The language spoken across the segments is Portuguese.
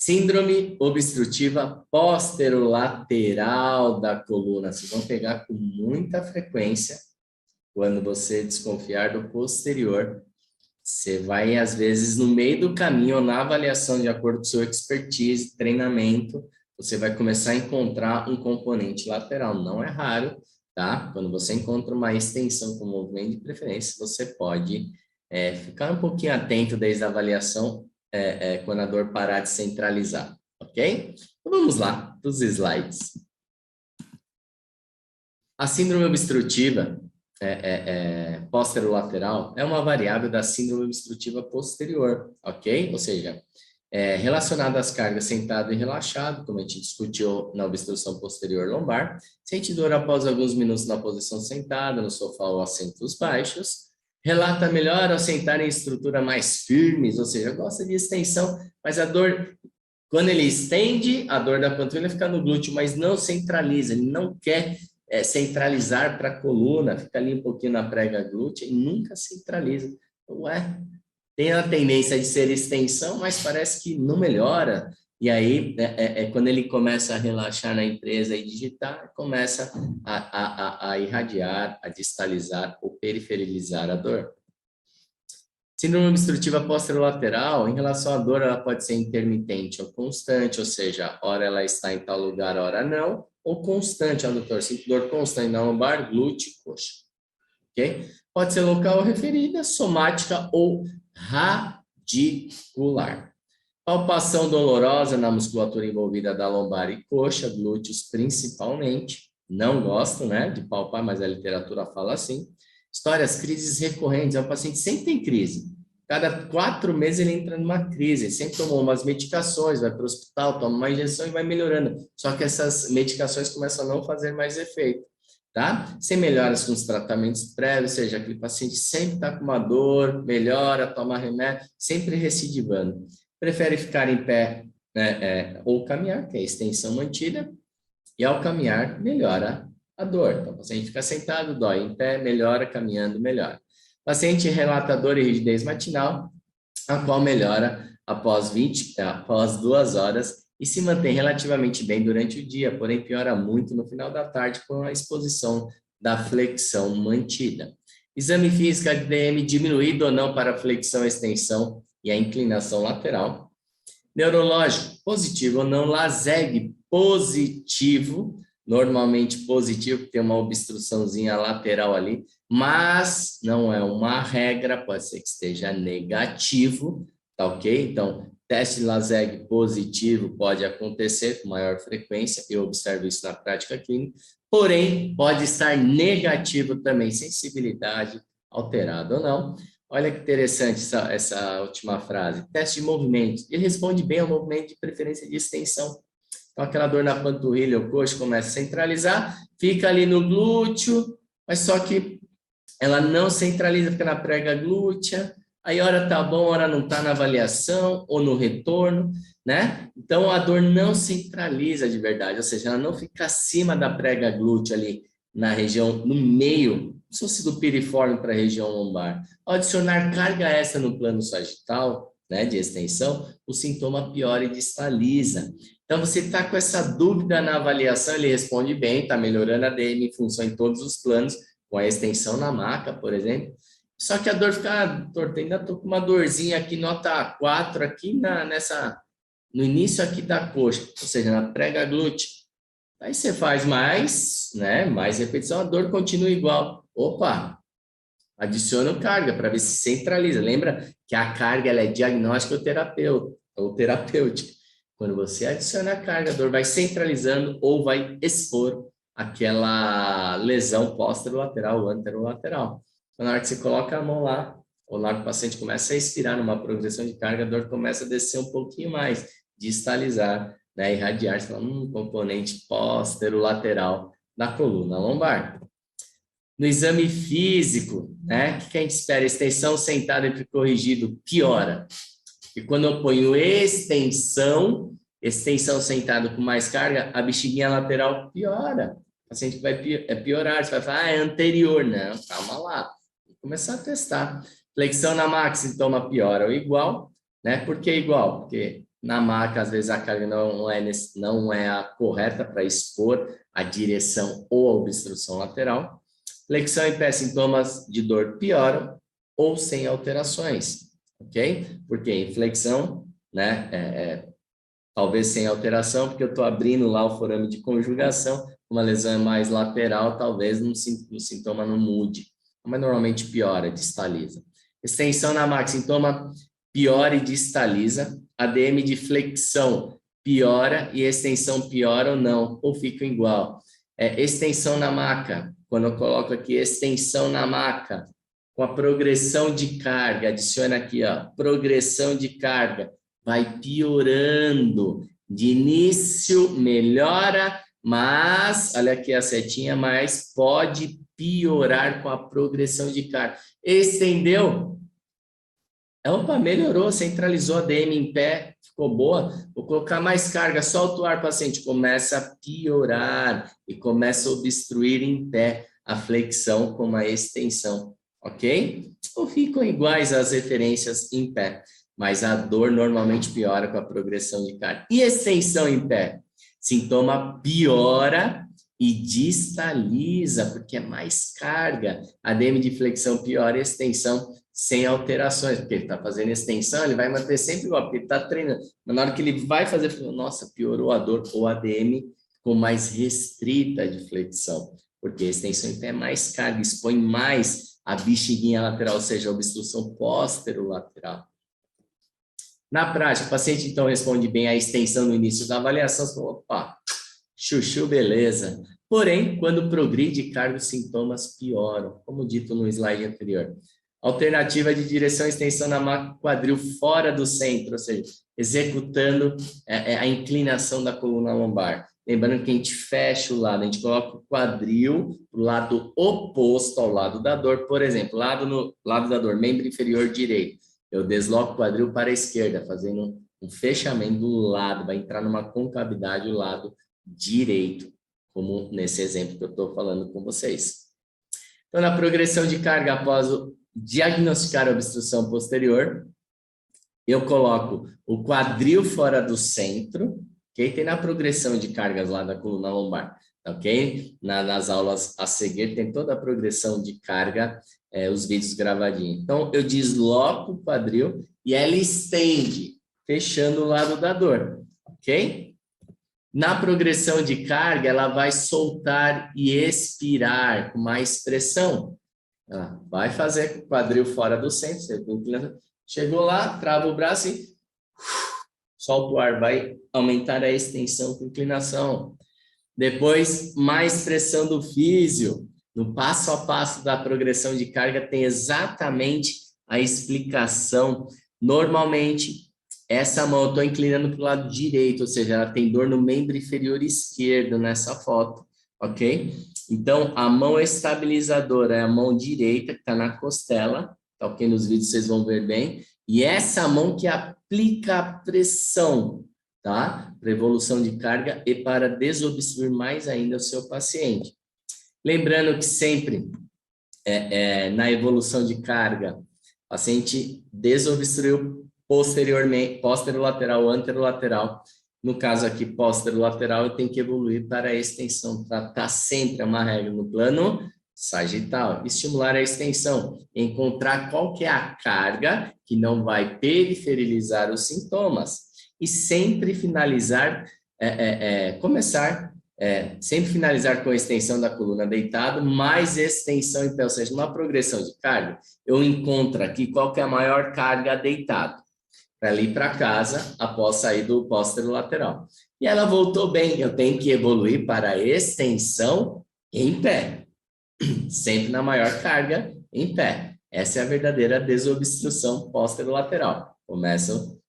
Síndrome obstrutiva posterolateral da coluna. Vocês vão pegar com muita frequência quando você desconfiar do posterior. Você vai, às vezes, no meio do caminho ou na avaliação, de acordo com o seu expertise, treinamento, você vai começar a encontrar um componente lateral. Não é raro, tá? Quando você encontra uma extensão com movimento de preferência, você pode ficar um pouquinho atento desde a avaliação, quando a dor parar de centralizar, ok? Então, vamos lá, para os slides. A síndrome obstrutiva posterolateral é uma variável da síndrome obstrutiva posterior, ok? Ou seja, relacionada às cargas sentado e relaxado, como a gente discutiu na obstrução posterior lombar, sente dor após alguns minutos na posição sentada, no sofá ou assentos baixos, relata melhor ao sentar em estrutura mais firmes, ou seja, gosta de extensão, mas a dor, quando ele estende, a dor da panturrilha fica no glúteo, mas não centraliza, ele não quer centralizar para a coluna, fica ali um pouquinho na prega glútea e nunca centraliza. Ué, tem a tendência de ser extensão, mas parece que não melhora. E aí, quando ele começa a relaxar na empresa e digitar, começa a irradiar, a distalizar ou periferalizar a dor. Síndrome obstrutiva posterolateral, em relação à dor, ela pode ser intermitente ou constante, ou seja, hora ela está em tal lugar, hora não, ou constante, doutor, sinto dor constante na lombar, glúteo, coxa. Ok? Pode ser local ou referida, somática ou radicular. Palpação dolorosa na musculatura envolvida da lombar e coxa, glúteos principalmente. Não gosto, né, de palpar, mas a literatura fala assim. Histórias, crises recorrentes. O paciente sempre tem crise. Cada 4 meses ele entra numa crise. Ele sempre tomou umas medicações, vai para o hospital, toma uma injeção e vai melhorando. Só que essas medicações começam a não fazer mais efeito. Tá? Sem melhoras com os tratamentos prévios, ou seja, aquele paciente sempre está com uma dor, melhora, toma remédio, sempre recidivando. Prefere ficar em pé, ou caminhar, que é a extensão mantida, e ao caminhar melhora a dor. Então, o paciente fica sentado, dói, em pé, melhora, caminhando, melhora. O paciente relata dor e rigidez matinal, a qual melhora após 2 horas e se mantém relativamente bem durante o dia, porém piora muito no final da tarde com a exposição da flexão mantida. Exame físico ADM diminuído ou não para a flexão, extensão e a inclinação lateral. Neurológico, positivo ou não, LASEG positivo, normalmente positivo, porque tem uma obstruçãozinha lateral ali, mas não é uma regra, pode ser que esteja negativo, tá ok? Então, teste LASEG positivo pode acontecer com maior frequência, eu observo isso na prática clínica, porém, pode estar negativo também, sensibilidade alterada ou não. Olha que interessante essa última frase. Teste de movimento. Ele responde bem ao movimento de preferência de extensão. Então, aquela dor na panturrilha ou coxa começa a centralizar, fica ali no glúteo, mas só que ela não centraliza, fica na prega glútea. Aí, hora tá bom, hora não tá na avaliação ou no retorno, né? Então, a dor não centraliza de verdade, ou seja, ela não fica acima da prega glútea ali, na região, no meio, se fosse do piriforme para a região lombar. Ao adicionar carga extra no plano sagital, né, de extensão, o sintoma piora e distaliza. Então, você está com essa dúvida na avaliação, ele responde bem, está melhorando a DM em função em todos os planos, com a extensão na maca, por exemplo. Só que a dor fica, doutor, ainda estou com uma dorzinha aqui, nota 4, aqui no início aqui da coxa, ou seja, na prega glútea. Aí você faz mais, né? Mais repetição, a dor continua igual. Opa, adiciona carga para ver se centraliza. Lembra que a carga ela é diagnóstica ou terapêutica. Quando você adiciona a carga, a dor vai centralizando ou vai expor aquela lesão posterolateral ou anterolateral. Então, na hora que você coloca a mão lá, ou na hora que o paciente começa a expirar numa progressão de carga, a dor começa a descer um pouquinho mais, distalizar, né, irradiar, você fala, componente posterolateral da coluna lombar. No exame físico, né, o que a gente espera? Extensão sentada entre corrigido piora. E quando eu ponho extensão sentado com mais carga, a bexiguinha lateral piora. O paciente vai piorar, você vai falar, é anterior. Não, calma lá. Vou começar a testar. Flexão na maxa, sintoma piora ou igual, né? Por que igual? Porque Na maca, às vezes, a carga não é a correta para expor a direção ou a obstrução lateral. Flexão em pé, sintomas de dor pioram ou sem alterações, ok? Porque em flexão, né, talvez sem alteração, porque eu estou abrindo lá o forame de conjugação, uma lesão é mais lateral, talvez o sintoma não mude, mas normalmente piora, distaliza. Extensão na maca, sintoma piora e distaliza. ADM de flexão piora e extensão piora ou não, ou fica igual. Extensão na maca, quando eu coloco aqui extensão na maca, com a progressão de carga, adiciona aqui, ó, progressão de carga, vai piorando. De início melhora, mas, olha aqui a setinha, mas pode piorar com a progressão de carga. Estendeu? Opa, melhorou, centralizou a DM em pé, ficou boa. Vou colocar mais carga, solta o ar, paciente. Começa a piorar e começa a obstruir em pé a flexão com a extensão, ok? Ou ficam iguais as referências em pé, mas a dor normalmente piora com a progressão de carga. E extensão em pé? Sintoma piora e distaliza, porque é mais carga. A DM de flexão piora e extensão sem alterações, porque ele está fazendo extensão, ele vai manter sempre igual, porque ele está treinando. Mas na hora que ele vai fazer, nossa, piorou a dor, ou a ADM ficou mais restrita de flexão, porque a extensão em pé é mais carga, expõe mais a bexiguinha lateral, ou seja, a obstrução póstero-lateral. Na prática, o paciente, então, responde bem à extensão no início da avaliação, você fala, opa, chuchu, beleza. Porém, quando progride, carga, os sintomas pioram, como dito no slide anterior. Alternativa de direção e extensão na maca quadril fora do centro, ou seja, executando a inclinação da coluna lombar. Lembrando que a gente fecha o lado, a gente coloca o quadril para o lado oposto ao lado da dor. Por exemplo, lado da dor, membro inferior direito. Eu desloco o quadril para a esquerda, fazendo um fechamento do lado, vai entrar numa concavidade o lado direito, como nesse exemplo que eu estou falando com vocês. Então, na progressão de carga após diagnosticar a obstrução posterior, eu coloco o quadril fora do centro, ok? Tem na progressão de cargas lá da coluna lombar, ok? Nas aulas a seguir tem toda a progressão de carga, os vídeos gravadinhos. Então, eu desloco o quadril e ela estende, fechando o lado da dor, ok? Na progressão de carga, ela vai soltar e expirar com mais pressão. Ela vai fazer o quadril fora do centro, chegou lá, trava o braço e solta o ar, vai aumentar a extensão com inclinação. Depois, mais pressão do físio. No passo a passo da progressão de carga tem exatamente a explicação. Normalmente, essa mão eu estou inclinando para o lado direito, ou seja, ela tem dor no membro inferior esquerdo nessa foto, ok? Então, a mão estabilizadora é a mão direita, que está na costela, tá ok? Nos vídeos vocês vão ver bem. E essa mão que aplica a pressão, tá? Para evolução de carga e para desobstruir mais ainda o seu paciente. Lembrando que sempre, na evolução de carga, o paciente desobstruiu posteriormente, posterolateral, anterolateral. No caso aqui, posterolateral, eu tenho que evoluir para a extensão, para estar sempre uma regra no plano sagital. Estimular a extensão, encontrar qual que é a carga que não vai periferizar os sintomas e sempre finalizar, sempre finalizar com a extensão da coluna deitado, mais extensão em pé, ou seja, numa progressão de carga, eu encontro aqui qual que é a maior carga deitado, para ir para casa após sair do posterolateral. E ela voltou bem, eu tenho que evoluir para a extensão em pé, sempre na maior carga em pé. Essa é a verdadeira desobstrução posterolateral. Começo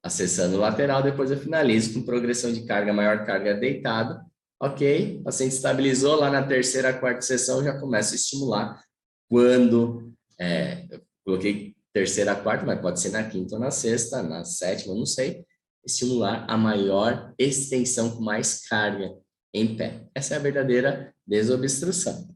acessando o lateral, depois eu finalizo com progressão de carga, maior carga deitado. Ok, o paciente estabilizou, lá na terceira, quarta sessão já começa a estimular quando, eu coloquei terceira, quarta, mas pode ser na quinta ou na sexta, na sétima, não sei, estimular a maior extensão com mais carga em pé. Essa é a verdadeira desobstrução.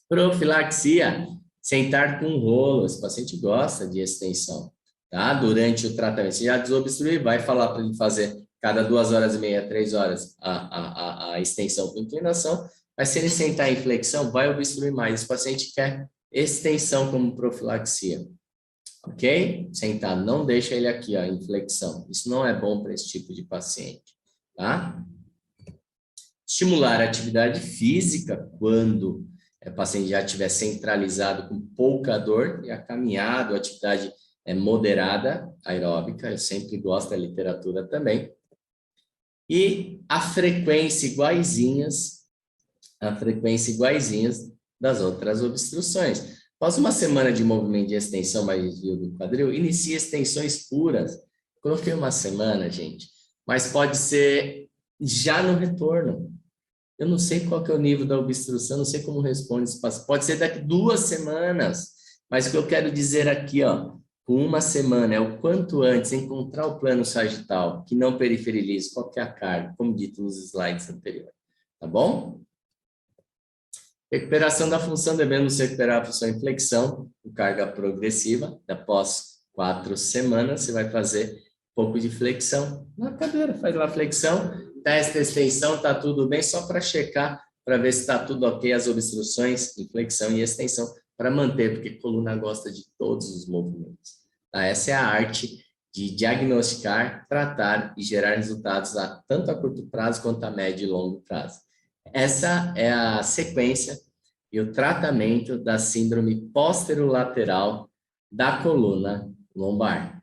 Profilaxia, sentar com rolo, esse paciente gosta de extensão. tá? Durante o tratamento. Se já desobstruir, vai falar para ele fazer cada 2h30, 3 horas a extensão com inclinação, mas se ele sentar em flexão, vai obstruir mais. Esse paciente quer extensão como profilaxia, ok? Sentar, não deixa ele aqui, ó, em flexão. Isso não é bom para esse tipo de paciente, tá? Estimular a atividade física quando o paciente já estiver centralizado com pouca dor e a caminhada, a atividade moderada, aeróbica, eu sempre gosto da literatura também. E a frequência iguaizinhas das outras obstruções. Após uma semana de movimento de extensão mais desvio do quadril, inicie extensões puras. Coloquei uma semana, gente, mas pode ser já no retorno. Eu não sei qual que é o nível da obstrução, não sei como responde esse paciente. Pode ser daqui 2 semanas, mas o que eu quero dizer aqui, ó, com 1 semana, é o quanto antes encontrar o plano sagital, que não periferilize qualquer carga, como dito nos slides anteriores. Tá bom? Recuperação da função, devemos recuperar a função em flexão, com carga progressiva. Após 4 semanas, você vai fazer um pouco de flexão na cadeira. Faz lá a flexão, testa a extensão, tá tudo bem, só para checar, para ver se está tudo ok, as obstruções em flexão e extensão, para manter, porque a coluna gosta de todos os movimentos. Tá? Essa é a arte de diagnosticar, tratar e gerar resultados tanto a curto prazo quanto a médio e longo prazo. Essa é a sequência e o tratamento da síndrome posterolateral da coluna lombar.